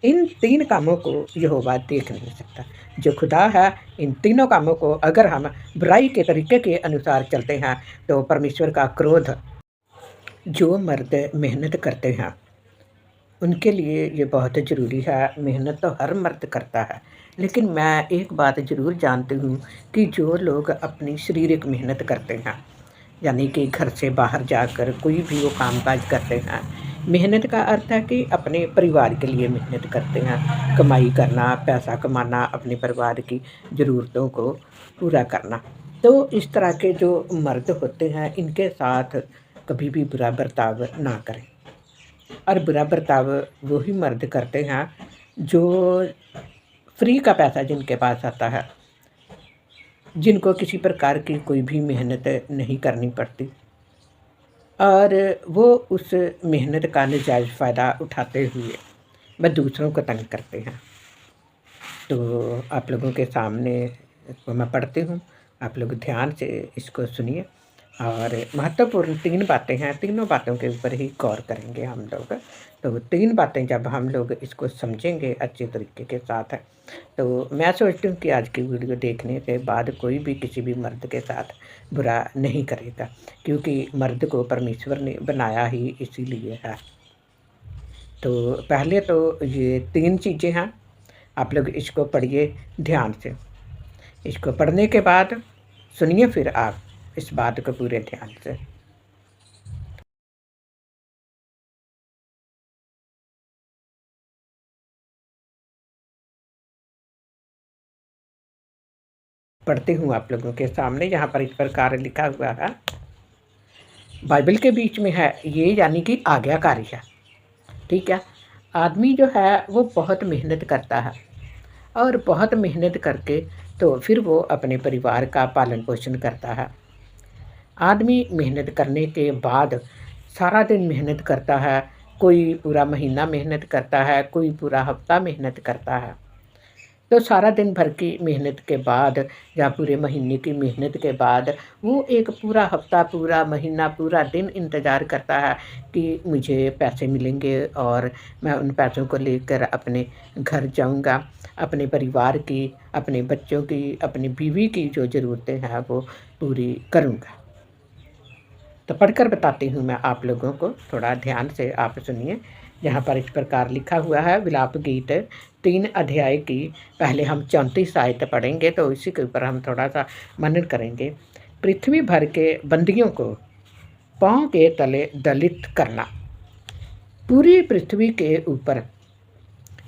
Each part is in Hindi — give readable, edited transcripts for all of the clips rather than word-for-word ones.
इन 3 कामों को यहोवा देख नहीं सकता। जो खुदा है, इन तीनों कामों को अगर हम बुराई के तरीके के अनुसार चलते हैं, तो परमेश्वर का क्रोध। जो मर्द मेहनत करते हैं, उनके लिए ये बहुत ज़रूरी है। मेहनत तो हर मर्द करता है, लेकिन मैं एक बात ज़रूर जानती हूँ कि जो लोग अपनी शारीरिक मेहनत करते हैं, यानी कि घर से बाहर जाकर कोई भी वो काम-काज करते हैं। मेहनत का अर्थ है कि अपने परिवार के लिए मेहनत करते हैं, कमाई करना, पैसा कमाना, अपने परिवार की ज़रूरतों को पूरा करना। तो इस तरह के जो मर्द होते हैं, इनके साथ कभी भी बुरा बर्ताव ना करें। और बुरा बर्ताव वो ही मर्द करते हैं जो फ्री का पैसा जिनके पास आता है, जिनको किसी प्रकार की कोई भी मेहनत नहीं करनी पड़ती, और वो उस मेहनत का नाजायज़ फ़ायदा उठाते हुए वह दूसरों को तंग करते हैं। तो आप लोगों के सामने इसको मैं पढ़ती हूँ, आप लोग ध्यान से इसको सुनिए। और महत्वपूर्ण 3 बातें हैं, तीनों बातों के ऊपर ही गौर करेंगे हम लोग। तो 3 बातें जब हम लोग इसको समझेंगे अच्छे तरीके के साथ, तो मैं सोचती हूँ कि आज की वीडियो देखने के बाद कोई भी किसी भी मर्द के साथ बुरा नहीं करेगा, क्योंकि मर्द को परमेश्वर ने बनाया ही इसीलिए है। तो पहले तो ये 3 चीज़ें हैं, आप लोग इसको पढ़िए ध्यान से। इसको पढ़ने के बाद सुनिए फिर आप इस बात को पूरे ध्यान से। पढ़ती हूँ आप लोगों के सामने, यहाँ पर इस प्रकार लिखा हुआ है, बाइबल के बीच में है ये, यानी कि आज्ञाकारी है, ठीक है। आदमी जो है वो बहुत मेहनत करता है, और बहुत मेहनत करके तो फिर वो अपने परिवार का पालन पोषण करता है। आदमी मेहनत करने के बाद सारा दिन मेहनत करता है, कोई पूरा महीना मेहनत करता है, कोई पूरा हफ्ता मेहनत करता है। तो सारा दिन भर की मेहनत के बाद या पूरे महीने की मेहनत के बाद वो एक पूरा हफ्ता, पूरा महीना, पूरा दिन इंतज़ार करता है कि मुझे पैसे मिलेंगे और मैं उन पैसों को लेकर अपने घर जाऊंगा, अपने परिवार की, अपने बच्चों की, अपनी बीवी की जो ज़रूरतें हैं वो पूरी करूंगा। तो पढ़कर बताती हूँ मैं आप लोगों को, थोड़ा ध्यान से आप सुनिए। यहाँ पर इस प्रकार लिखा हुआ है, विलाप गीत 3 अध्याय की पहले हम 34 आयत पढ़ेंगे, तो इसी के ऊपर हम थोड़ा सा मनन करेंगे। पृथ्वी भर के बंदियों को पाँव के तले दलित करना। पूरी पृथ्वी के ऊपर,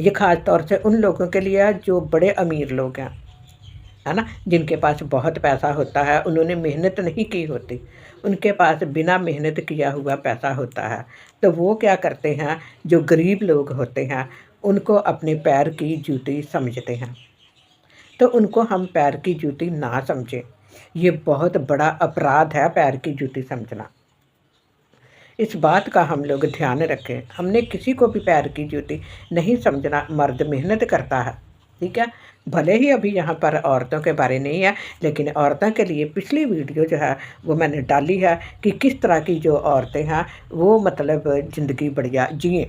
ये खास तौर से उन लोगों के लिए है जो बड़े अमीर लोग हैं, है ना? जिनके पास बहुत पैसा होता है, उन्होंने मेहनत नहीं की होती, उनके पास बिना मेहनत किया हुआ पैसा होता है। तो वो क्या करते हैं, जो गरीब लोग होते हैं, उनको अपने पैर की जूती समझते हैं। तो उनको हम पैर की जूती ना समझें, ये बहुत बड़ा अपराध है पैर की जूती समझना। इस बात का हम लोग ध्यान रखें, हमने किसी को भी पैर की जूती नहीं समझना। मर्द मेहनत करता है, ठीक है। भले ही अभी यहाँ पर औरतों के बारे नहीं है, लेकिन औरतों के लिए पिछली वीडियो जो है वो मैंने डाली है कि किस तरह की जो औरतें हैं वो मतलब ज़िंदगी बढ़िया जिए।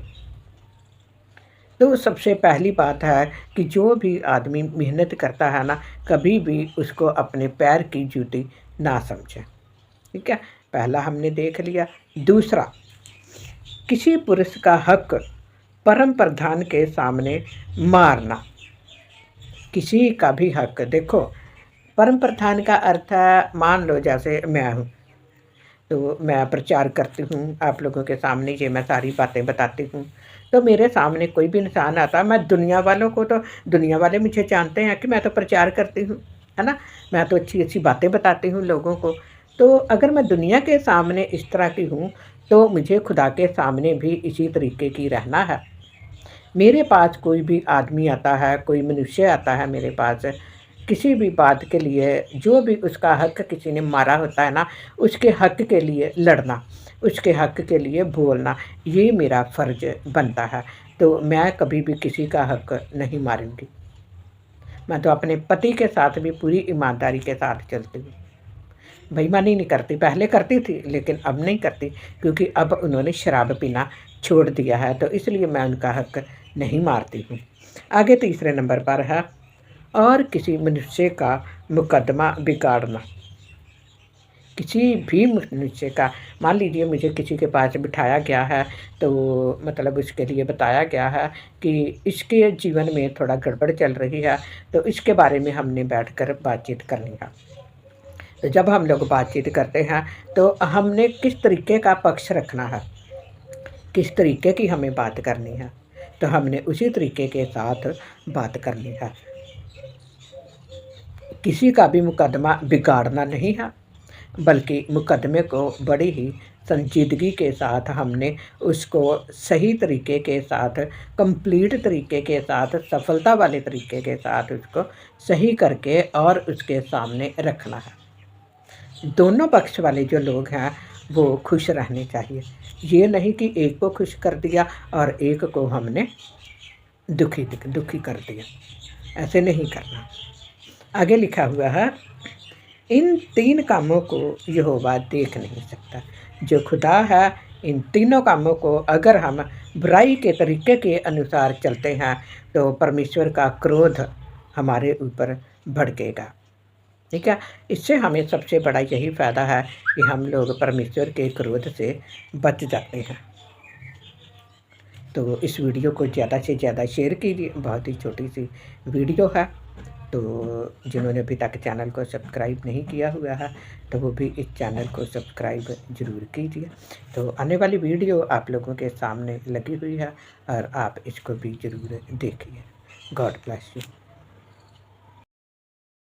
तो सबसे पहली बात है कि जो भी आदमी मेहनत करता है ना, कभी भी उसको अपने पैर की जूती ना समझे, ठीक है। पहला हमने देख लिया। दूसरा, किसी पुरुष का हक परम प्रधान के सामने मारना। किसी का भी हक, देखो परम प्रधान का अर्थ है, मान लो जैसे मैं हूँ, तो मैं प्रचार करती हूँ आप लोगों के सामने, ये मैं सारी बातें बताती हूँ। तो मेरे सामने कोई भी इंसान आता, मैं दुनिया वालों को, तो दुनिया वाले मुझे जानते हैं कि मैं तो प्रचार करती हूँ, है ना? मैं तो अच्छी अच्छी बातें बताती हूँ लोगों को। तो अगर मैं दुनिया के सामने इस तरह की हूँ, तो मुझे खुदा के सामने भी इसी तरीके की रहना है। मेरे पास कोई भी आदमी आता है, कोई मनुष्य आता है मेरे पास किसी भी बात के लिए, जो भी उसका हक किसी ने मारा होता है ना, उसके हक के लिए लड़ना, उसके हक के लिए बोलना, ये मेरा फ़र्ज़ बनता है। तो मैं कभी भी किसी का हक नहीं मारूँगी। मैं तो अपने पति के साथ भी पूरी ईमानदारी के साथ चलती हूँ। बेईमानी नहीं करती, पहले करती थी लेकिन अब नहीं करती, क्योंकि अब उन्होंने शराब पीना छोड़ दिया है, तो इसलिए मैं उनका हक नहीं मारती हूँ। आगे तीसरे नंबर पर है और किसी मनुष्य का मुकदमा बिगाड़ना। किसी भी मनुष्य का, मान लीजिए मुझे किसी के पास बिठाया गया है, तो मतलब उसके लिए बताया गया है कि इसके जीवन में थोड़ा गड़बड़ चल रही है, तो इसके बारे में हमने बैठकर बातचीत करनी है। तो जब हम लोग बातचीत करते हैं तो हमने किस तरीके का पक्ष रखना है, किस तरीके की हमें बात करनी है, तो हमने उसी तरीके के साथ बात करनी है। किसी का भी मुकदमा बिगाड़ना नहीं है, बल्कि मुकदमे को बड़ी ही संजीदगी के साथ हमने उसको सही तरीके के साथ, कंप्लीट तरीके के साथ, सफलता वाले तरीके के साथ उसको सही करके और उसके सामने रखना है। दोनों पक्ष वाले जो लोग हैं वो खुश रहने चाहिए। ये नहीं कि एक को खुश कर दिया और एक को हमने दुखी कर दिया, ऐसे नहीं करना। आगे लिखा हुआ है, इन 3 कामों को यहोवा देख नहीं सकता। जो खुदा है, इन तीनों कामों को अगर हम बुराई के तरीके के अनुसार चलते हैं तो परमेश्वर का क्रोध हमारे ऊपर भड़केगा। ठीक है, इससे हमें सबसे बड़ा यही फ़ायदा है कि हम लोग परमेश्वर के क्रोध से बच जाते हैं। तो इस वीडियो को ज़्यादा से ज़्यादा शेयर कीजिए। बहुत ही छोटी सी वीडियो है, तो जिन्होंने अभी तक चैनल को सब्सक्राइब नहीं किया हुआ है तो वो भी इस चैनल को सब्सक्राइब ज़रूर कीजिए। तो आने वाली वीडियो आप लोगों के सामने लगी हुई है और आप इसको भी ज़रूर देखिए। God bless you.